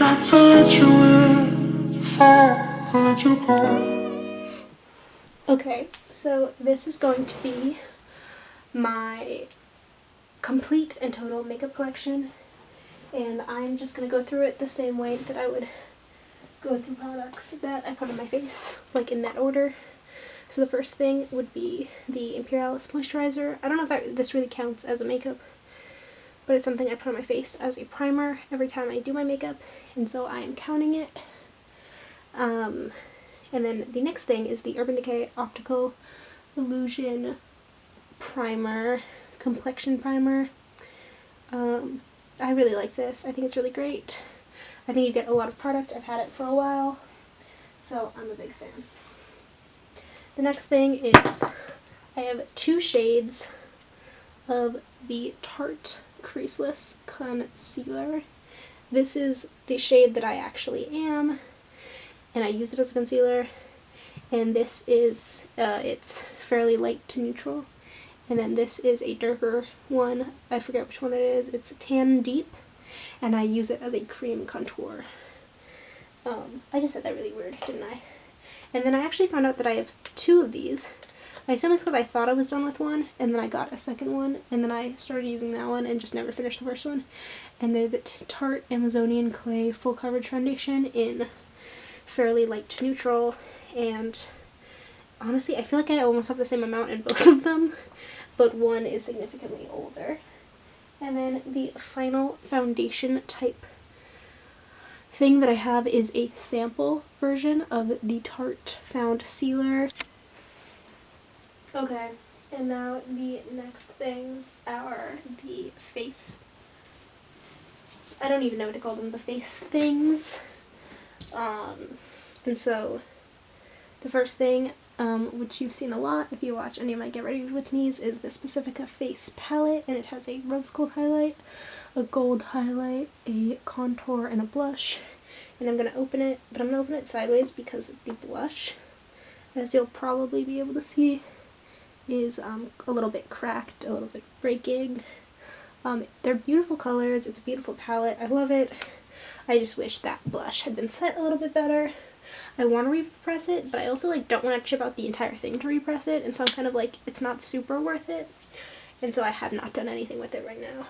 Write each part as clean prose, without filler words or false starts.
not to let you in, fall, or let you go. Okay, so this is going to be my complete and total makeup collection, and I'm just going to go through it the same way that I would go through products that I put on my face, like in that order. So the first thing would be the Imperialis moisturizer. I don't know if this really counts as a makeup, but it's something I put on my face as a primer every time I do my makeup, and so I am counting it. And then the next thing is the Urban Decay Optical Illusion Primer, Complexion Primer. I really like this. I think it's really great. I think you get a lot of product. I've had it for a while, so I'm a big fan. The next thing is I have 2 shades of the Tarte Creaseless Concealer. This is the shade that I actually am, and I use it as a concealer. And this is, it's fairly light to neutral. And then this is a darker one. I forget which one it is. It's Tan Deep, and I use it as a cream contour. I just said that really weird, didn't I? And then I actually found out that I have 2 of these. I assume it's because I thought I was done with one, and then I got a second one, and then I started using that one and just never finished the first one. And they're the Tarte Amazonian Clay Full Coverage Foundation in fairly light to neutral, and honestly, I feel like I almost have the same amount in both of them, but one is significantly older. And then the final foundation type thing that I have is a sample version of the Tarte Found Sealer. Okay, and now the next things are the face. I don't even know what to call them, the face things. And so the first thing, which you've seen a lot if you watch any of my Get Ready With Me's, is the Pacifica Face Palette, and it has a rose gold highlight, a gold highlight, a contour, and a blush. And I'm going to open it, but I'm going to open it sideways because the blush, as you'll probably be able to see, is a little bit cracked, a little bit breaking. They're beautiful colors, it's a beautiful palette, I love it. I just wish that blush had been set a little bit better. I want to repress it, but I also don't want to chip out the entire thing to repress it, and so I'm kind of like, it's not super worth it. And so I have not done anything with it right now.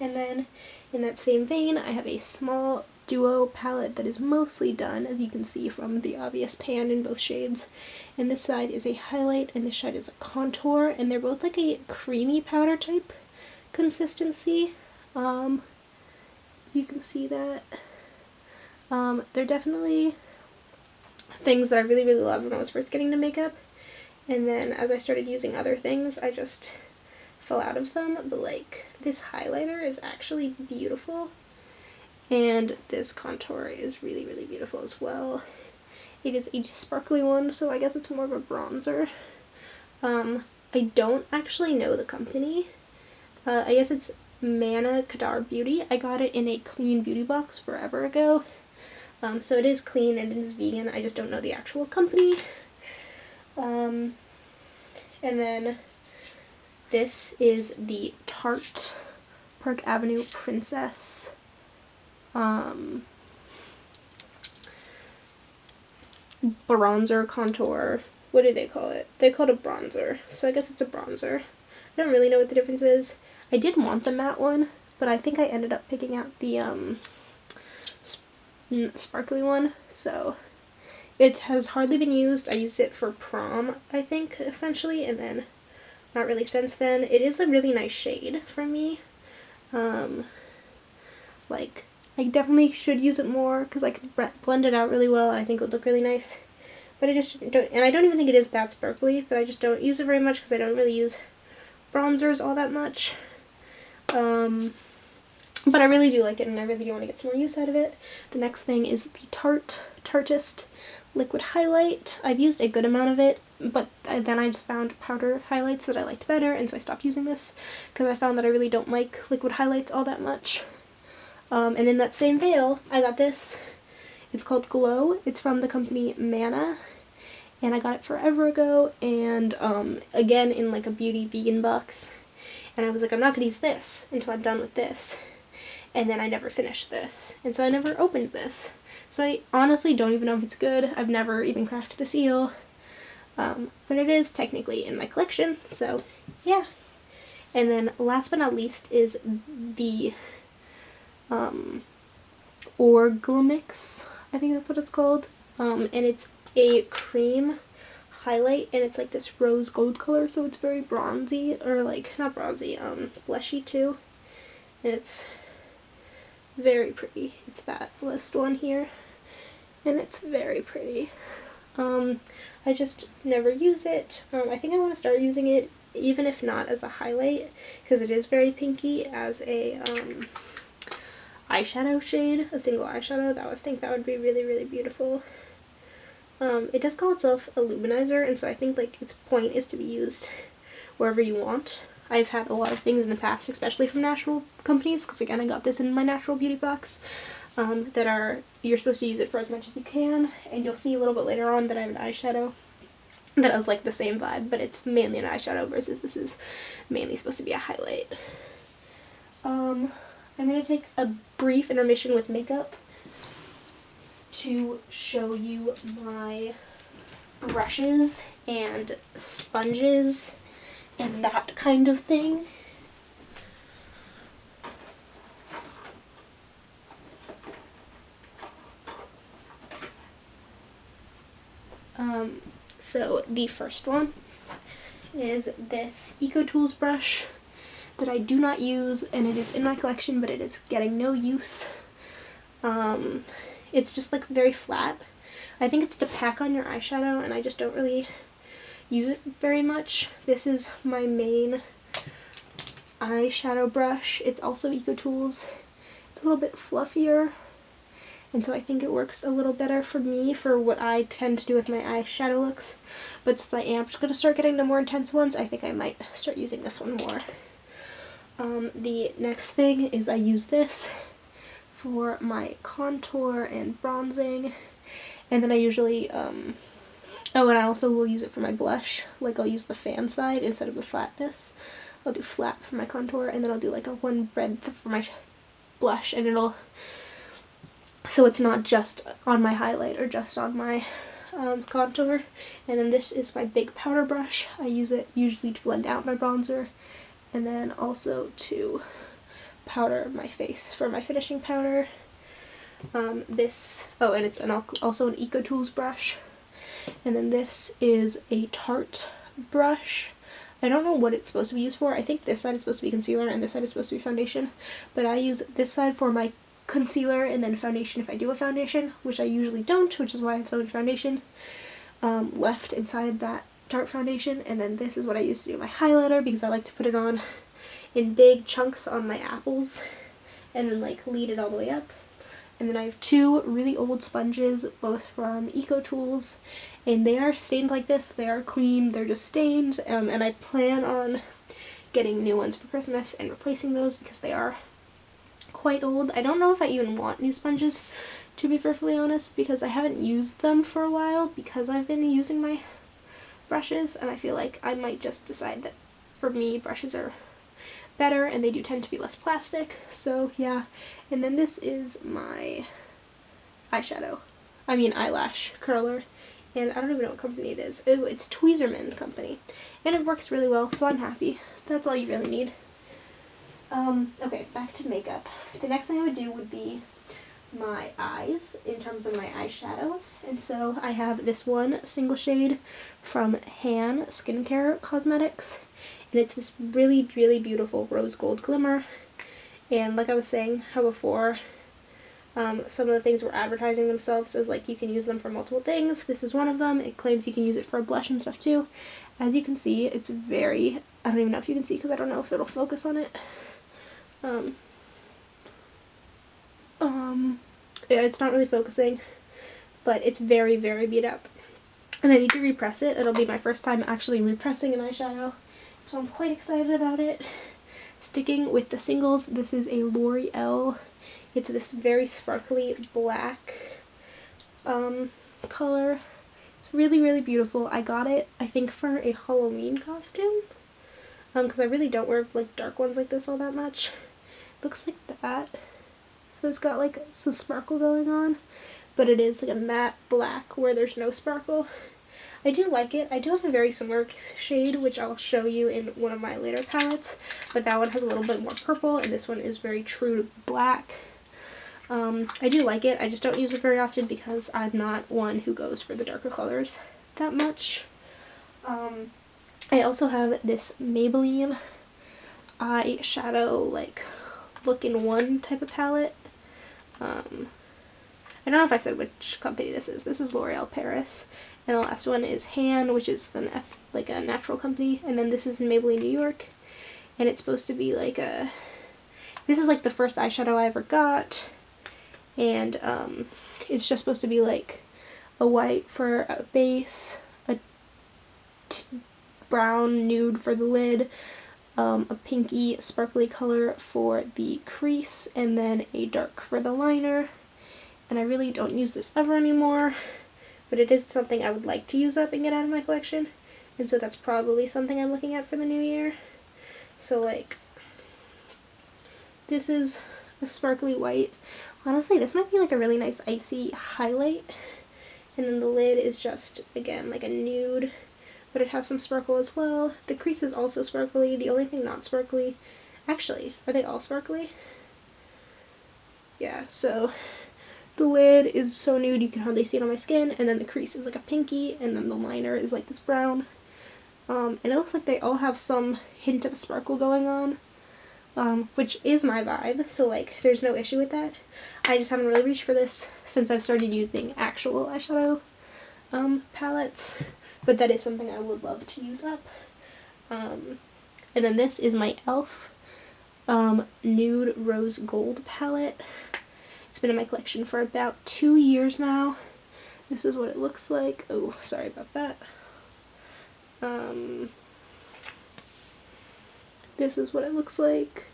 And then in that same vein, I have a small duo palette that is mostly done, as you can see from the obvious pan in both shades. And this side is a highlight, and this side is a contour, and they're both like a creamy powder type consistency. You can see that. They're definitely things that I really, really loved when I was first getting into makeup. And then as I started using other things, I just fell out of them. But like, this highlighter is actually beautiful. And this contour is really, really beautiful as well. It is a sparkly one, so I guess it's more of a bronzer. I don't actually know the company. I guess it's Mana Kadar Beauty. I got it in a clean beauty box forever ago. So it is clean and it is vegan. I just don't know the actual company. And then this is the Tarte Park Avenue Princess bronzer contour. What do they call it? They call it a bronzer. So I guess it's a bronzer. I don't really know what the difference is. I did want the matte one, but I think I ended up picking out the sparkly one. So it has hardly been used. I used it for prom, I think, essentially, and then not really since then. It is a really nice shade for me. Like, I definitely should use it more because I could blend it out really well, and I think it would look really nice. But I just don't, and I don't even think it is that sparkly, but I just don't use it very much because I don't really use bronzers all that much. But I really do like it, and I really do want to get some more use out of it. The next thing is the Tarteist Liquid Highlight. I've used a good amount of it, but then I just found powder highlights that I liked better, and so I stopped using this because I found that I really don't like liquid highlights all that much. And in that same veil, I got this. It's called Glow. It's from the company Mana, and I got it forever ago, and again in like a beauty vegan box. And I was like, I'm not going to use this until I'm done with this. and then I never finished this, and so I never opened this. So I honestly don't even know if it's good. I've never even cracked the seal, but it is technically in my collection, so yeah. And then last but not least is the Orglamix, I think that's what it's called, and it's a cream highlight, and it's like this rose gold color, so it's very bronzy, or like not bronzy, blushy too, and it's very pretty. It's that list one here, and it's very pretty. I just never use it. I think I want to start using it, even if not as a highlight, because it is very pinky, as a eyeshadow shade, a single eyeshadow. I think that would be really, really beautiful. It does call itself a luminizer, and so I think like its point is to be used wherever you want. I've had a lot of things in the past, especially from natural companies, because again I got this in my natural beauty box, that are, you're supposed to use it for as much as you can, and you'll see a little bit later on that I have an eyeshadow that has like the same vibe, but it's mainly an eyeshadow versus this is mainly supposed to be a highlight. I'm going to take a brief intermission with makeup to show you my brushes and sponges and that kind of thing. So the first one is this EcoTools brush that I do not use, and it is in my collection, but it is getting no use. It's just like very flat. I think it's to pack on your eyeshadow, and I just don't really use it very much. This is my main eyeshadow brush. It's also EcoTools. It's a little bit fluffier, and so I think it works a little better for me for what I tend to do with my eyeshadow looks. But since I am going to start getting the more intense ones, I think I might start using this one more. The next thing is I use this for my contour and bronzing, and then I usually, oh, and I also will use it for my blush. Like I'll use the fan side instead of the flatness. I'll do flat for my contour, and then I'll do like a one breadth for my blush, and it'll, so it's not just on my highlight or just on my contour. And then this is my big powder brush. I use it usually to blend out my bronzer, and then also to powder my face for my finishing powder. This, oh, and it's also an EcoTools brush. And then this is a Tarte brush. I don't know what it's supposed to be used for. I think this side is supposed to be concealer and this side is supposed to be foundation, but I use this side for my concealer and then foundation if I do a foundation, which I usually don't, which is why I have so much foundation left inside that Tarte foundation. And then this is what I use to do my highlighter, because I like to put it on in big chunks on my apples and then like lead it all the way up. And then I have two really old sponges, both from EcoTools, and they are stained like this. They are clean, they're just stained, and I plan on getting new ones for Christmas and replacing those because they are quite old. I don't know if I even want new sponges, to be perfectly honest, because I haven't used them for a while because I've been using my brushes, and I feel like I might just decide that for me brushes are better and they do tend to be less plastic. So yeah. And then this is my eyelash curler, and I don't even know what company it is. It's Tweezerman company, and it works really well, so I'm happy. That's all you really need. Okay, back to makeup. The next thing I would do would be my eyes in terms of my eyeshadows, and so I have this one single shade from Han Skincare Cosmetics, and it's this really, really beautiful rose gold glimmer. And like I was saying how before, some of the things were advertising themselves as like you can use them for multiple things. This is one of them. It claims you can use it for a blush and stuff too. As you can see, it's very, I don't even know if you can see because I don't know if it'll focus on it. Yeah, it's not really focusing, but it's very, very beat up. And I need to repress it. It'll be my first time actually repressing an eyeshadow, so I'm quite excited about it. Sticking with the singles, this is a L'Oreal. It's this very sparkly black color. It's really, really beautiful. I got it, I think, for a Halloween costume, because I really don't wear like dark ones like this all that much. It looks like that. So it's got like some sparkle going on, but it is like a matte black where there's no sparkle. I do like it. I do have a very similar shade, which I'll show you in one of my later palettes, but that one has a little bit more purple, and this one is very true to black. I do like it. I just don't use it very often because I'm not one who goes for the darker colors that much. I also have this Maybelline eyeshadow, like, look-in-one type of palette. I don't know if I said which company this is. This is L'Oreal Paris. And the last one is Han, which is like a natural company. And then this is Maybelline New York. And it's supposed to be like a... This is like the first eyeshadow I ever got. And it's just supposed to be like a white for a base, a brown nude for the lid, a pinky sparkly color for the crease, and then a dark for the liner. And I really don't use this ever anymore, but it is something I would like to use up and get out of my collection, and so that's probably something I'm looking at for the new year. So like, this is a sparkly white. Honestly, this might be like a really nice icy highlight, and then the lid is just, again, like a nude, but it has some sparkle as well. The crease is also sparkly. The only thing not sparkly, actually, are they all sparkly? Yeah, so the lid is so nude you can hardly see it on my skin, and then the crease is like a pinky, and then the liner is like this brown. And it looks like they all have some hint of sparkle going on, which is my vibe, so like there's no issue with that. I just haven't really reached for this since I've started using actual eyeshadow palettes, but that is something I would love to use up. And then this is my e.l.f. Nude Rose Gold palette. It's been in my collection for about 2 years now. This is what it looks like. Oh, sorry about that. This is what it looks like.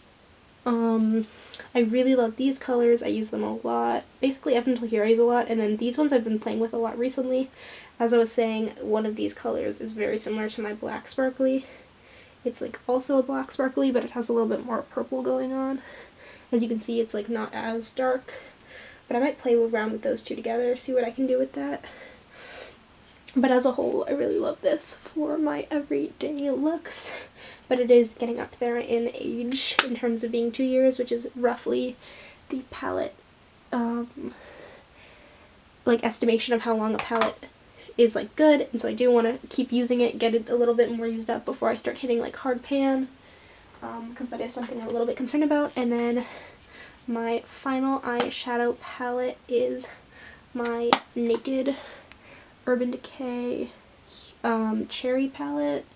I really love these colors. I use them a lot. Basically up until here I use a lot, and then these ones I've been playing with a lot recently. As I was saying, one of these colors is very similar to my black sparkly. It's like also a black sparkly, but it has a little bit more purple going on. As you can see, it's like not as dark. But I might play around with those two together, see what I can do with that. But as a whole, I really love this for my everyday looks. But it is getting up there in age in terms of being 2 years, which is roughly the palette, like, estimation of how long a palette is, like, good. And so I do want to keep using it, get it a little bit more used up before I start hitting, like, hard pan. Because that is something I'm a little bit concerned about. And then my final eyeshadow palette is my Naked Urban Decay Cherry palette.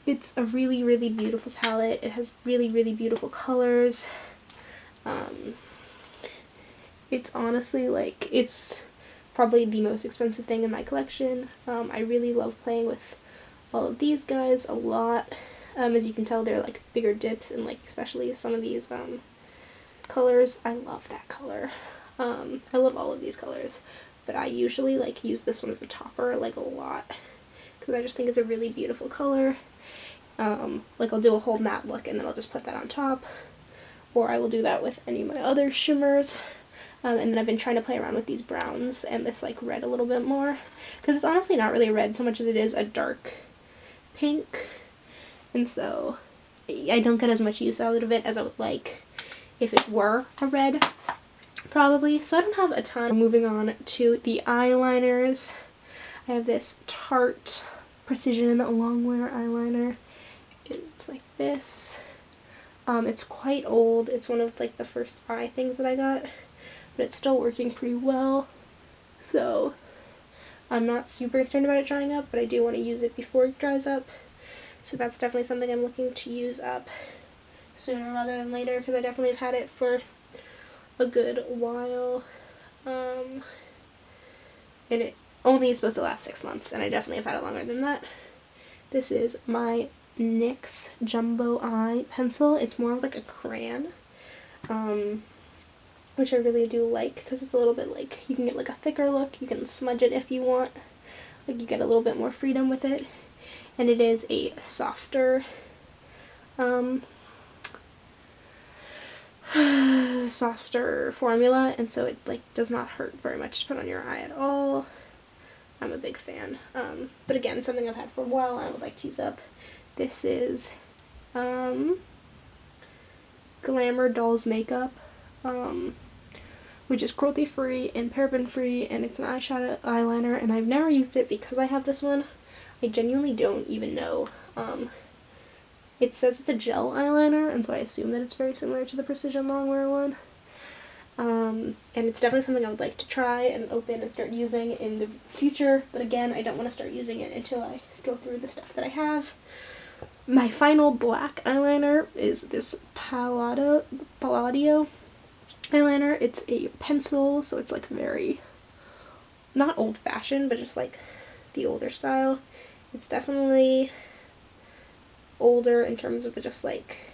It's a really, really beautiful palette. It has really, really beautiful colors. It's honestly, like, it's probably the most expensive thing in my collection. I really love playing with all of these guys a lot. As you can tell, they're like bigger dips, and like especially some of these colors. I love that color. I love all of these colors, but I usually like use this one as a topper like a lot because I just think it's a really beautiful color. Like I'll do a whole matte look and then I'll just put that on top, or I will do that with any of my other shimmers. And then I've been trying to play around with these browns and this like red a little bit more, because it's honestly not really a red so much as it is a dark pink, and so I don't get as much use out of it as I would like if it were a red, probably. So I don't have a ton. Moving on to the eyeliners. I have this Tarte Precision Longwear eyeliner. It's like this. It's quite old. It's one of like the first eye things that I got, but it's still working pretty well. So I'm not super concerned about it drying up, but I do want to use it before it dries up. So that's definitely something I'm looking to use up sooner rather than later, because I definitely have had it for a good while. And it only is supposed to last 6 months, and I definitely have had it longer than that. This is my NYX Jumbo Eye Pencil. It's more of like a crayon, which I really do like, because it's a little bit like, you can get like a thicker look, you can smudge it if you want, like you get a little bit more freedom with it. And it is a softer softer formula, and so it like does not hurt very much to put on your eye at all. I'm a big fan. But again, something I've had for a while and I would like to use up. This is Glamour Dolls Makeup, which is cruelty free and paraben free, and it's an eyeshadow eyeliner, and I've never used it because I have this one. I genuinely don't even know. It says it's a gel eyeliner, and so I assume that it's very similar to the Precision Longwear one. And it's definitely something I would like to try and open and start using in the future, but again, I don't want to start using it until I go through the stuff that I have. My final black eyeliner is this Palladio eyeliner. It's a pencil, so it's like very, not old-fashioned, but just like the older style. It's definitely older in terms of just like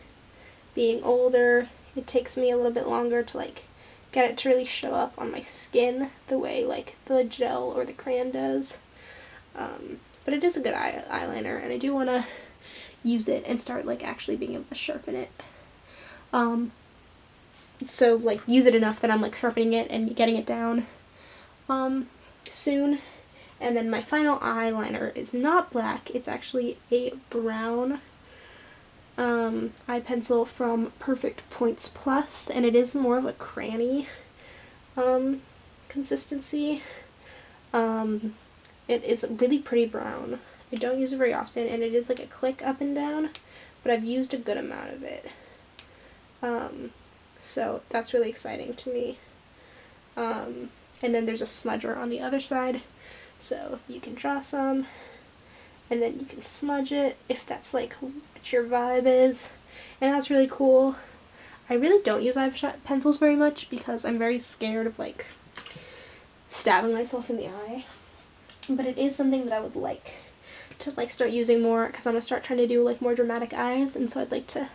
being older. It takes me a little bit longer to like get it to really show up on my skin the way like the gel or the crayon does. But it is a good eyeliner, and I do want to use it and start like actually being able to sharpen it. So like use it enough that I'm like sharpening it and getting it down soon. And then my final eyeliner is not black, it's actually a brown eye pencil from Perfect Points Plus, and it is more of a crayon consistency. It is really pretty brown. I don't use it very often, and it is like a click up and down, but I've used a good amount of it. So that's really exciting to me. And then there's a smudger on the other side, so you can draw some, and then you can smudge it if that's like what your vibe is, and that's really cool. I really don't use eye pencils very much because I'm very scared of like stabbing myself in the eye, but it is something that I would like to like start using more because I'm gonna start trying to do like more dramatic eyes, and so I'd like to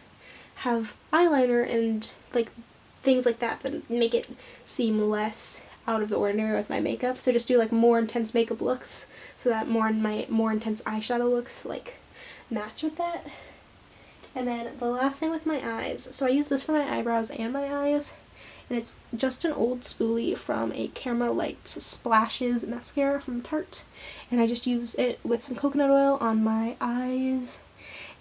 have eyeliner and like things like that that make it seem less out of the ordinary with my makeup. So just do like more intense makeup looks so that more intense eyeshadow looks like match with that. And then the last thing with my eyes, so I use this for my eyebrows and my eyes, and it's just an old spoolie from a Camera Lights Splashes mascara from Tarte, and I just use it with some coconut oil on my eyes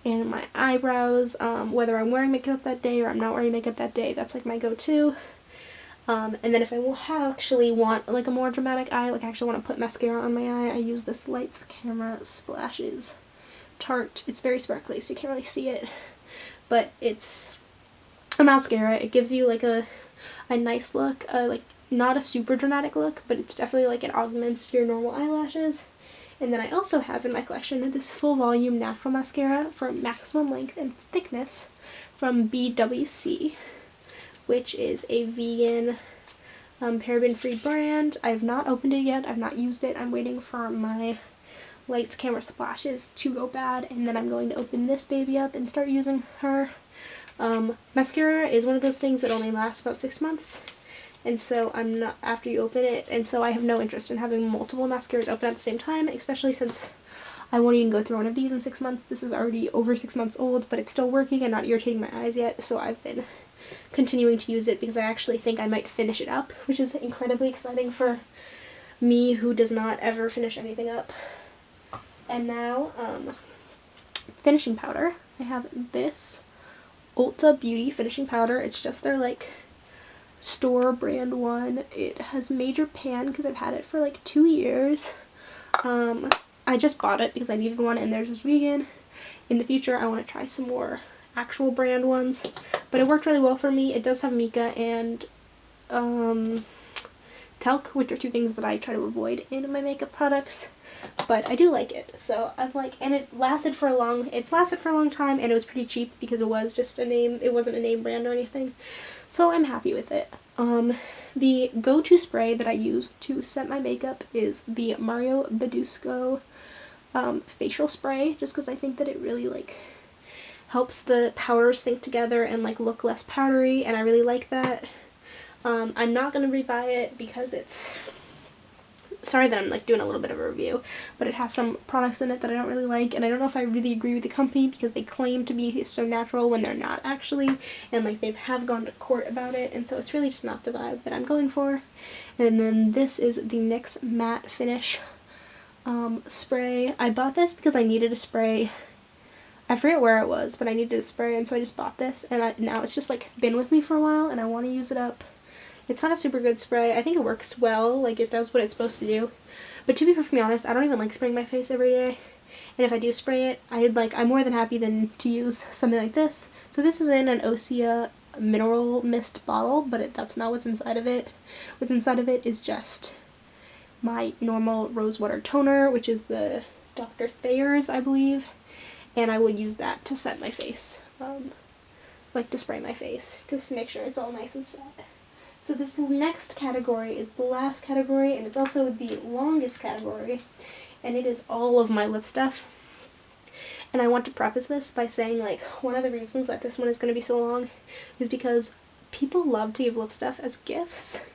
and my eyebrows, whether I'm wearing makeup that day or I'm not wearing makeup that day. That's like my go-to. And then if I will actually want like a more dramatic eye, like I actually want to put mascara on my eye, I use this Lights Camera Splashes Tarte. It's very sparkly, so you can't really see it, but it's a mascara. It gives you like a nice look, like not a super dramatic look, but it's definitely like it augments your normal eyelashes. And then I also have in my collection this full volume natural mascara for maximum length and thickness from BWC, which is a vegan paraben-free brand. I've not opened it yet. I've not used it. I'm waiting for my Lights Camera Splashes to go bad, and then I'm going to open this baby up and start using her. Mascara is one of those things that only lasts about 6 months, and so I'm not, after you open it, and so I have no interest in having multiple mascaras open at the same time, especially since I won't even go through one of these in 6 months. This is already over 6 months old, but it's still working and not irritating my eyes yet, so I've been continuing to use it because I actually think I might finish it up, which is incredibly exciting for me who does not ever finish anything up. And now, finishing powder. I have this Ulta Beauty finishing powder. It's just their like store brand one. It has Major Pan because I've had it for like 2 years. I just bought it because I needed one and theirs was vegan. In the future I want to try some more actual brand ones, but it worked really well for me. It does have mica and talc, which are two things that I try to avoid in my makeup products, but I do like it. So I'm like, and it's lasted for a long time, and it was pretty cheap because it was just a name, it wasn't a name brand or anything, so I'm happy with it. The go-to spray that I use to set my makeup is the Mario Badescu facial spray, just because I think that it really like helps the powders sink together and like look less powdery, and I really like that. I'm not going to rebuy it because it's sorry that I'm like doing a little bit of a review, but it has some products in it that I don't really like, and I don't know if I really agree with the company because they claim to be so natural when they're not actually, and like they have gone to court about it, and so it's really just not the vibe that I'm going for. And then this is the NYX Matte Finish spray. I bought this because I needed a spray. I forget where it was, but I needed a spray, and so I just bought this, and now it's just like been with me for a while, and I want to use it up. It's not a super good spray. I think it works well, like it does what it's supposed to do. But to be perfectly honest, I don't even like spraying my face every day. And if I do spray it, I'm more than happy than to use something like this. So this is in an Osea mineral mist bottle, but that's not what's inside of it. What's inside of it is just my normal rosewater toner, which is the Dr. Thayer's, I believe. And I will use that to set my face, like to spray my face, just to make sure it's all nice and set. So this next category is the last category, and it's also the longest category, and it is all of my lip stuff. And I want to preface this by saying, like, one of the reasons that this one is going to be so long is because people love to give lip stuff as gifts.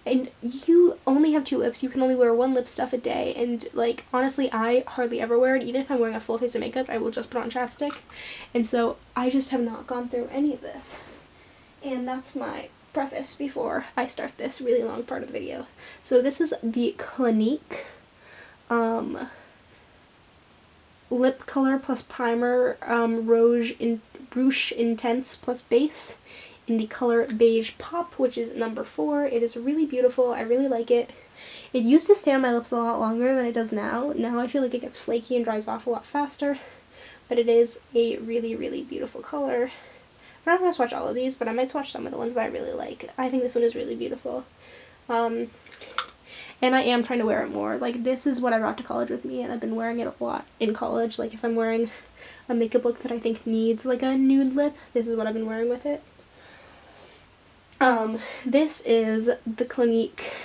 And you only have 2 lips, you can only wear 1 lip stuff a day, and like honestly I hardly ever wear it. Even if I'm wearing a full face of makeup, I will just put on chapstick. And so I just have not gone through any of this. And that's my preface before I start this really long part of the video. So this is the Clinique lip color plus primer Rouge Intense plus base in the color Beige Pop, which is number 4. It is really beautiful. I really like it. It used to stay on my lips a lot longer than it does now. Now I feel like it gets flaky and dries off a lot faster, but it is a really, really beautiful color. I'm not going to swatch all of these, but I might swatch some of the ones that I really like. I think this one is really beautiful. And I am trying to wear it more. Like, this is what I brought to college with me, and I've been wearing it a lot in college. Like, if I'm wearing a makeup look that I think needs, like, a nude lip, this is what I've been wearing with it. This is the Clinique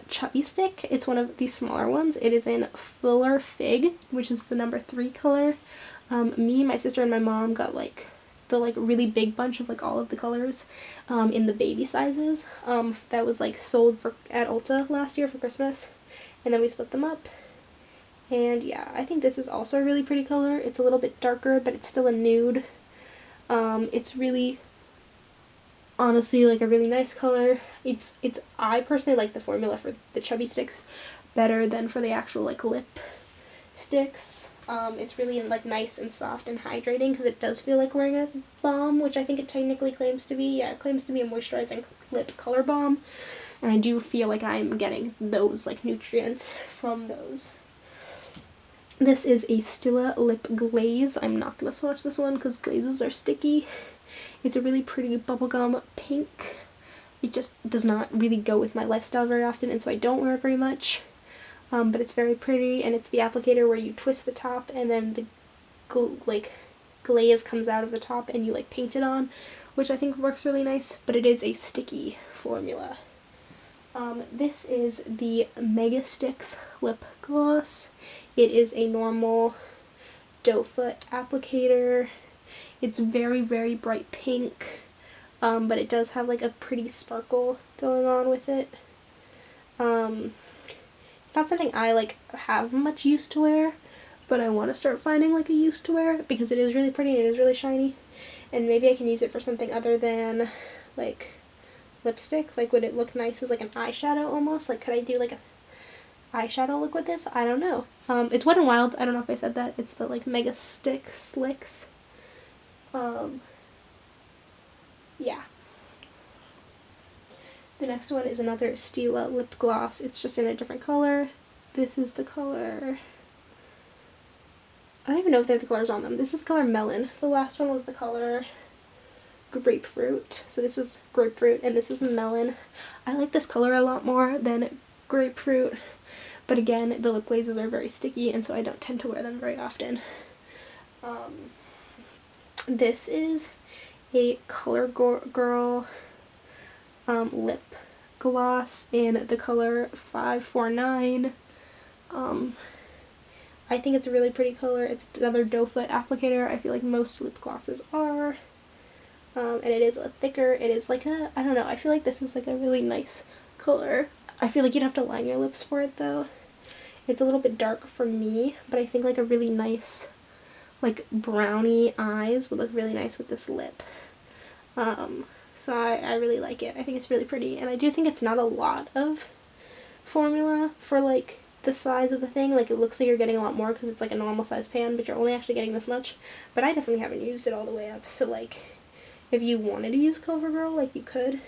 Chubby Stick. It's one of these smaller ones. It is in Fuller Fig, which is the number 3 color. Me, my sister, and my mom got, like, the, like, really big bunch of, like, all of the colors in the baby sizes. That was, like, sold at Ulta last year for Christmas. And then we split them up. And, yeah, I think this is also a really pretty color. It's a little bit darker, but it's still a nude. It's really, honestly, like, a really nice color. I personally like the formula for the Chubby Sticks better than for the actual, like, lip sticks. It's really, like, nice and soft and hydrating because it does feel like wearing a balm, which I think it technically claims to be. Yeah, it claims to be a moisturizing lip color balm, and I do feel like I'm getting those, like, nutrients from those. This is a Stila Lip Glaze. I'm not going to swatch this one because glazes are sticky. It's a really pretty bubblegum pink. It just does not really go with my lifestyle very often, and so I don't wear it very much. But it's very pretty, and it's the applicator where you twist the top and then the glaze comes out of the top and you like paint it on, which I think works really nice, but it is a sticky formula. This is the Mega Sticks Lip Gloss. It is a normal doe foot applicator. It's very, very bright pink, but it does have like a pretty sparkle going on with it. It's not something I like have much use to wear, but I want to start finding like a use to wear it because it is really pretty and it is really shiny, and maybe I can use it for something other than like lipstick. Like, would it look nice as like an eyeshadow almost? Like, could I do like a eyeshadow look with this? I don't know. It's Wet n Wild. I don't know if I said that. It's the like Mega Stick Slicks. Yeah. The next one is another Stila lip gloss. It's just in a different color. This is the color, I don't even know if they have the colors on them. This is the color Melon. The last one was the color Grapefruit. So this is Grapefruit and this is Melon. I like this color a lot more than Grapefruit, but again, the lip glazes are very sticky and so I don't tend to wear them very often. This is a CoverGirl lip gloss in the color 549. I think it's a really pretty color. It's another doe foot applicator. I feel like most lip glosses are. And it is a thicker, it is like a, I don't know, I feel like this is like a really nice color. I feel like you'd have to line your lips for it though. It's a little bit dark for me, but I think like a really nice, like brownie eyes would look really nice with this lip. So I really like it. I think it's really pretty, and I do think it's not a lot of formula for like the size of the thing. Like it looks like you're getting a lot more because it's like a normal size pan, but you're only actually getting this much. But I definitely haven't used it all the way up, so like if you wanted to use CoverGirl, like you could.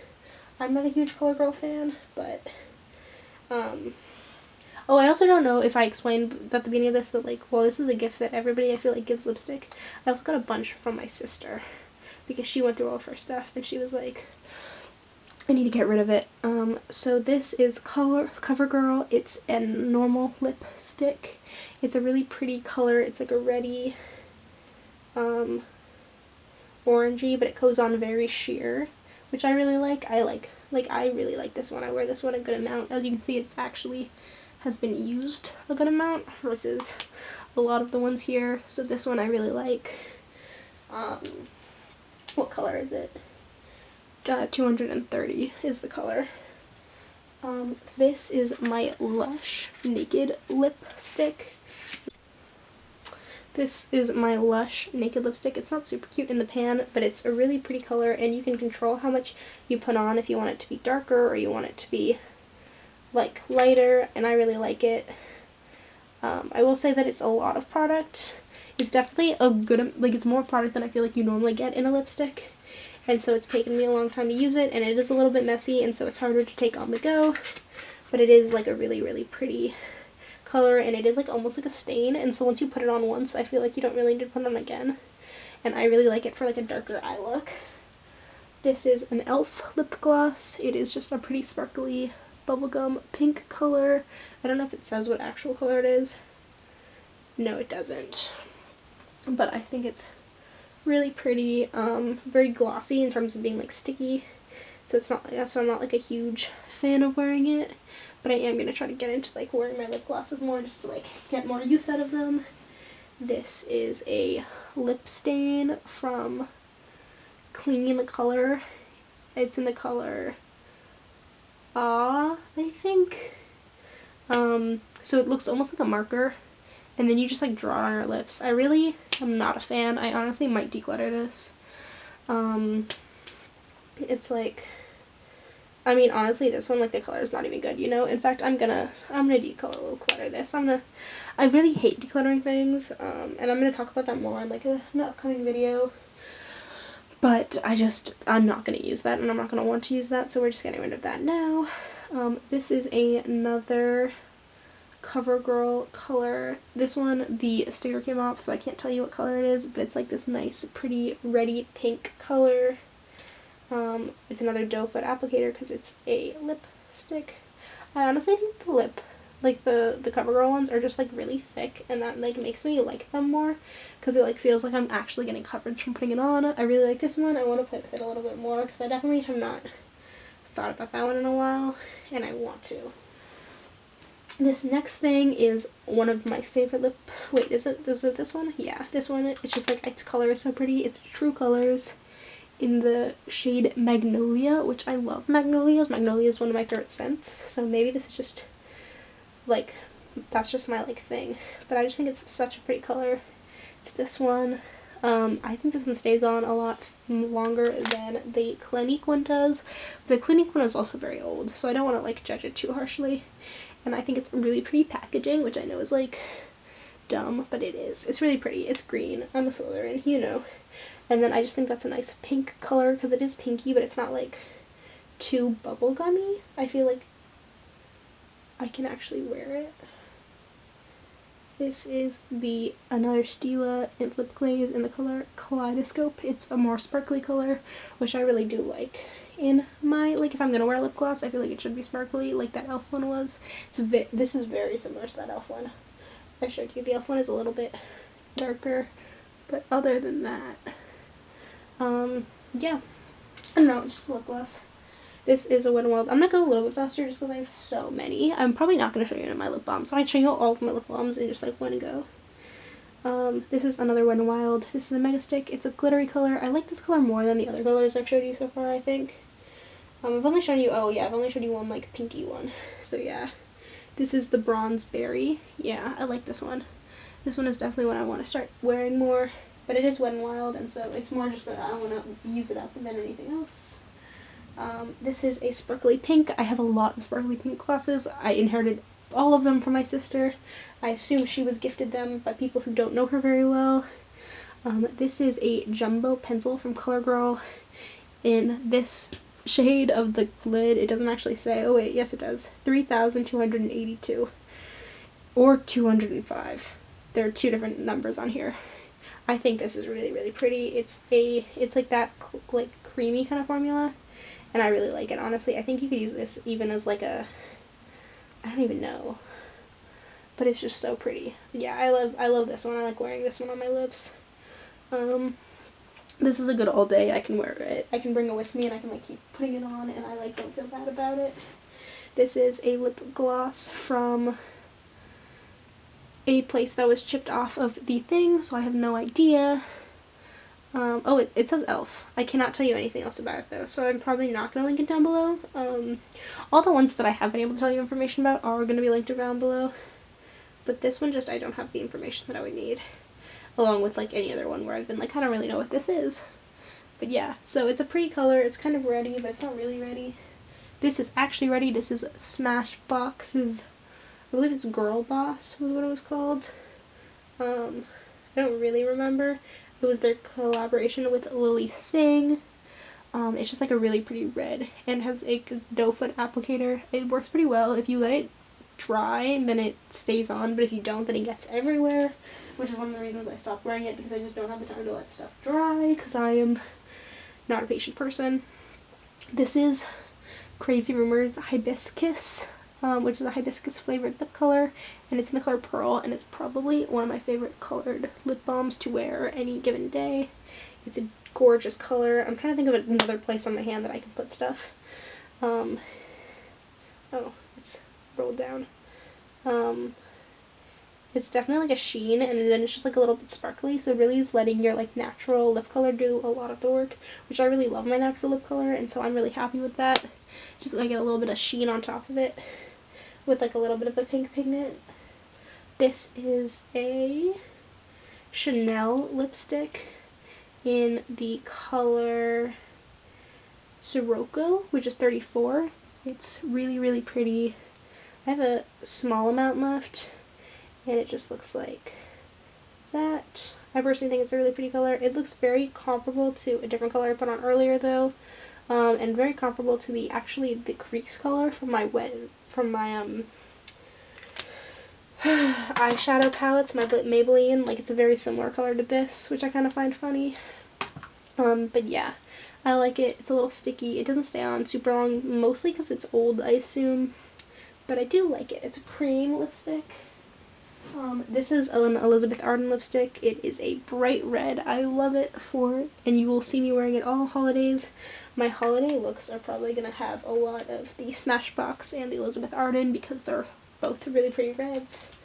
I'm not a huge CoverGirl fan, but oh, I also don't know if I explained at the beginning of this that like, well, this is a gift that everybody I feel like gives lipstick. I also got a bunch from my sister because she went through all of her stuff and she was like, I need to get rid of it. So this is CoverGirl. It's a normal lipstick. It's a really pretty color. It's like a reddy, orangey, but it goes on very sheer, which I really like. I really like this one. I wear this one a good amount. As you can see, it's actually has been used a good amount versus a lot of the ones here. So this one I really like. What color is it? 230 is the color. This is my Lush Naked Lipstick. This is my Lush Naked Lipstick. It's not super cute in the pan, but it's a really pretty color, and you can control how much you put on if you want it to be darker or you want it to be like lighter, and I really like it. I will say that it's a lot of product. It's definitely a good, like it's more product than I feel like you normally get in a lipstick, and so it's taken me a long time to use it, and it is a little bit messy, and so it's harder to take on the go, but it is like a really, really pretty color, and it is like almost like a stain, and so once you put it on once, I feel like you don't really need to put it on again, and I really like it for like a darker eye look. This is an e.l.f. lip gloss. It is just a pretty sparkly bubblegum pink color. I don't know if it says what actual color it is. No, it doesn't. But I think it's really pretty, very glossy in terms of being like sticky. So I'm not like a huge fan of wearing it, but I am gonna try to get into like wearing my lip glosses more just to like get more use out of them. This is a lip stain from Clean Color. It's in the color I think. So it looks almost like a marker, and then you just like draw it on your lips. I really am not a fan. I honestly might declutter this. It's like, I mean, honestly, this one, like, the color is not even good, you know? In fact, I'm gonna declutter this. I really hate decluttering things, and I'm gonna talk about that more in, like, an upcoming video. But I'm not gonna use that, and I'm not gonna want to use that, so we're just getting rid of that now. This is another CoverGirl color. This one, the sticker came off, so I can't tell you what color it is, but it's like this nice, pretty, reddy pink color. It's another doe foot applicator because it's a lipstick. I honestly think the lip, like the CoverGirl ones are just like really thick, and that like makes me like them more because it like feels like I'm actually getting coverage from putting it on. I really like this one. I want to play with it a little bit more because I definitely have not thought about that one in a while, and I want to. This next thing is one of my favorite wait, is it this one? Yeah, this one. It's just like, its color is so pretty. It's True Colors in the shade Magnolia, which I love magnolias. Magnolia is one of my favorite scents, so maybe this is just like, that's just my like thing, but I just think it's such a pretty color. It's this one. I think this one stays on a lot longer than the Clinique one does. The Clinique one is also very old, so I don't want to like judge it too harshly, and I think it's really pretty packaging, which I know is like dumb, but it is. It's really pretty. It's green. I'm a Slytherin, you know. And then I just think that's a nice pink color because it is pinky, but it's not like too bubblegummy. I feel like I can actually wear it. This is another Stila lip glaze in the color Kaleidoscope. It's a more sparkly color, which I really do like. In my, like, if I'm gonna wear lip gloss, I feel like it should be sparkly, like that e.l.f. one was. This is very similar to that e.l.f. one. I showed you the e.l.f. one is a little bit darker, but other than that, yeah, I don't know, it's just a lip gloss. This is a Wet n Wild. I'm gonna go a little bit faster just because I have so many. I'm probably not gonna show you any of my lip balms, so I might show you all of my lip balms in just like one go. This is another Wet n Wild. This is a Mega Stick. It's a glittery color. I like this color more than the other colors I've showed you so far, I think. I've only shown you, oh yeah, I've only shown you one like pinky one. So yeah, this is the Bronze Berry. Yeah, I like this one. This one is definitely one I want to start wearing more, but it is Wet n Wild, and so it's more just that I don't want to use it up than anything else. This is a sparkly pink. I have a lot of sparkly pink glosses. I inherited all of them from my sister. I assume she was gifted them by people who don't know her very well. This is a jumbo pencil from ColourGirl in this shade of the lid. It doesn't actually say, oh wait, yes it does. 3,282 or 205. There are two different numbers on here. I think this is really, really pretty. It's like that like creamy kind of formula, and I really like it. Honestly, I think you could use this even as like a, I don't even know, but it's just so pretty. Yeah, I love this one. I like wearing this one on my lips. This is a good all day. I can wear it. I can bring it with me, and I can like keep putting it on, and I like don't feel bad about it. This is a lip gloss from a place that was chipped off of the thing, so I have no idea. Oh, it says e.l.f. I cannot tell you anything else about it though, so I'm probably not going to link it down below. All the ones that I have been able to tell you information about are going to be linked down below, but this one just I don't have the information that I would need, along with like any other one where I've been like, I don't really know what this is. But yeah, so it's a pretty color. It's kind of ready, but it's not really ready. This is actually ready. This is Smashbox's, I believe it's Girl Boss was what it was called. I don't really remember. It was their collaboration with Lily Singh. It's just like a really pretty red and has a doe foot applicator. It works pretty well. If you let it dry, then it stays on, but if you don't, then it gets everywhere, which is one of the reasons I stopped wearing it, because I just don't have the time to let stuff dry, because I am not a patient person. This is Crazy Rumors Hibiscus, which is a hibiscus flavored lip color, and it's in the color Pearl, and it's probably one of my favorite colored lip balms to wear any given day. It's a gorgeous color. I'm trying to think of another place on my hand that I can put stuff. Oh, it's rolled down. It's definitely like a sheen, and then it's just like a little bit sparkly, so it really is letting your like natural lip color do a lot of the work, which I really love my natural lip color, and so I'm really happy with that. Just like get a little bit of sheen on top of it with like a little bit of the pink pigment. This is a Chanel lipstick in the color Sirocco, which is 34. It's really, really pretty. I have a small amount left, and it just looks like that. I personally think it's a really pretty color. It looks very comparable to a different color I put on earlier though, and very comparable to the crease color from my eyeshadow palettes, my Maybelline. Like, it's a very similar color to this, which I kind of find funny. But yeah, I like it. It's a little sticky. It doesn't stay on super long, mostly because it's old, I assume. But I do like it. It's a cream lipstick. This is an Elizabeth Arden lipstick. It is a bright red. I love it and you will see me wearing it all holidays. My holiday looks are probably going to have a lot of the Smashbox and the Elizabeth Arden, because they're both really pretty reds.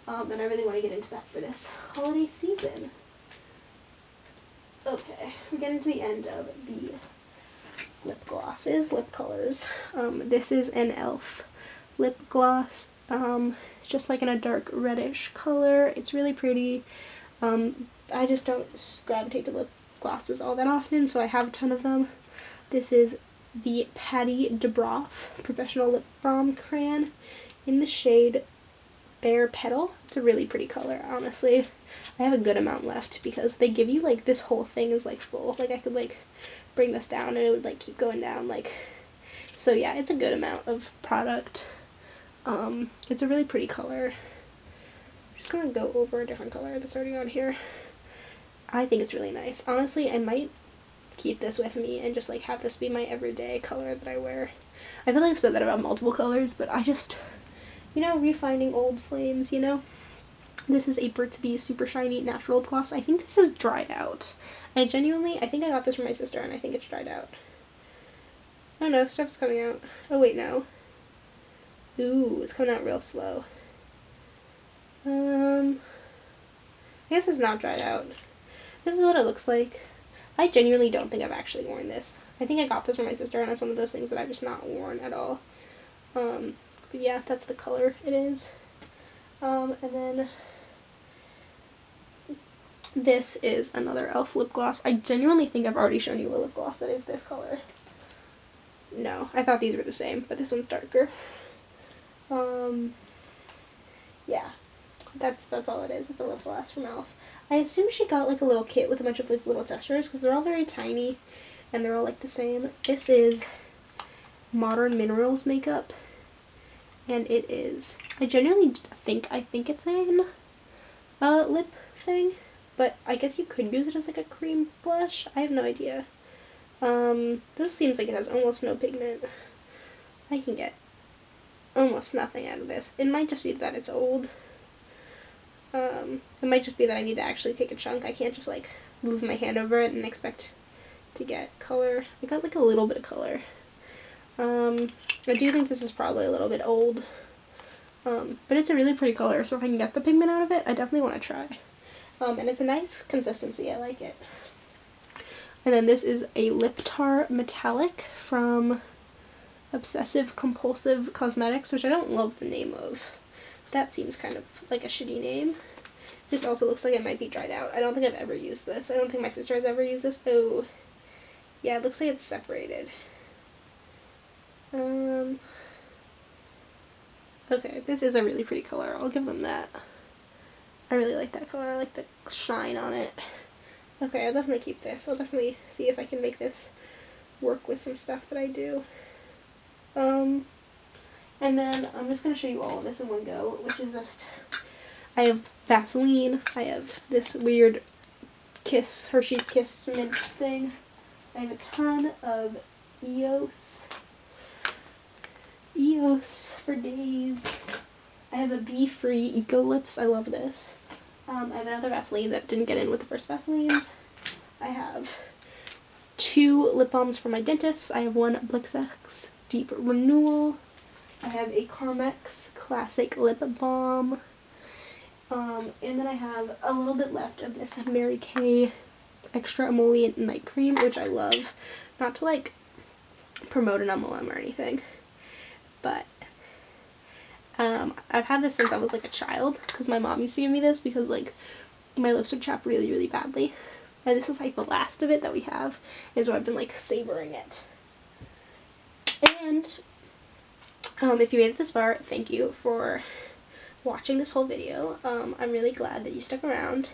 And I really want to get into that for this holiday season. Okay, we're getting to the end of the lip glosses, lip colors. This is an e.l.f. lip gloss, just like in a dark reddish color. It's really pretty. I just don't gravitate to lip glosses all that often, so I have a ton of them. This is the Patty DeBroff Professional Lip Balm Crayon in the shade Bare Petal. It's a really pretty color, honestly. I have a good amount left because they give you like this whole thing is like full. Like I could like bring this down and it would like keep going down, like, so yeah, it's a good amount of product. It's a really pretty color. I'm just gonna go over a different color that's already on here. I think it's really nice. Honestly, I might keep this with me and just like have this be my everyday color that I wear. I feel like I've said that about multiple colors, but I just, you know, refinding old flames, you know. This is a Burt's Bees Super Shiny Natural Lip Gloss. I think this is dried out. I think I got this from my sister, and I think it's dried out. Oh no, stuff is coming out. Oh wait, no. Ooh, it's coming out real slow. I guess it's not dried out. This is what it looks like. I genuinely don't think I've actually worn this. I think I got this for my sister, and it's one of those things that I've just not worn at all. But yeah, that's the color it is. And then this is another e.l.f. lip gloss. I genuinely think I've already shown you a lip gloss that is this color. No, I thought these were the same, but this one's darker. Yeah, that's all it is. It's a lip gloss from e.l.f. I assume she got like a little kit with a bunch of like little textures because they're all very tiny and they're all like the same. This is Modern Minerals makeup, and it is, I genuinely think it's an lip thing, but I guess you could use it as like a cream blush. I have no idea. This seems like it has almost no pigment. I can get almost nothing out of this. It might just be that it's old. It might just be that I need to actually take a chunk. I can't just like move my hand over it and expect to get color. I got like a little bit of color. I do think this is probably a little bit old. But it's a really pretty color, so if I can get the pigment out of it, I definitely want to try. And it's a nice consistency. I like it. And then this is a lip tar metallic from Obsessive Compulsive Cosmetics, which I don't love the name of. That seems kind of like a shitty name. This also looks like it might be dried out. I don't think I've ever used this. I don't think my sister has ever used this. Oh, yeah, it looks like it's separated. Okay, this is a really pretty color. I'll give them that. I really like that color. I like the shine on it. Okay, I'll definitely keep this. I'll definitely see if I can make this work with some stuff that I do. And then I'm just going to show you all of this in one go, which is just, I have Vaseline, I have this weird Hershey's Kiss mint thing, I have a ton of EOS for days, I have a bee-free Eco Lips, I love this, I have another Vaseline that didn't get in with the first Vaselines, I have 2 lip balms from my dentist, I have one Blixx Deep Renewal, I have a Carmex Classic Lip Balm, and then I have a little bit left of this Mary Kay Extra Emollient Night Cream, which I love. Not to like promote an MLM or anything, but I've had this since I was like a child, because my mom used to give me this because like my lips would chap really, really badly. And this is like the last of it that we have, and so I've been like savoring it. And if you made it this far, thank you for watching this whole video. I'm really glad that you stuck around.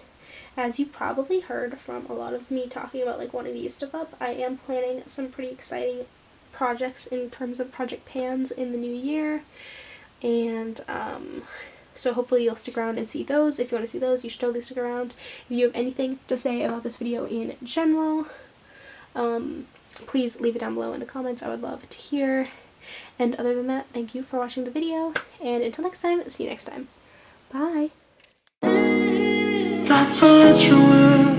As you probably heard from a lot of me talking about like wanting to use stuff up, I am planning some pretty exciting projects in terms of project pans in the new year. And so hopefully you'll stick around and see those. If you want to see those, you should totally stick around. If you have anything to say about this video in general, please leave it down below in the comments. I would love to hear. And other than that, thank you for watching the video, and until next time, see you next time. Bye! Got to let you in.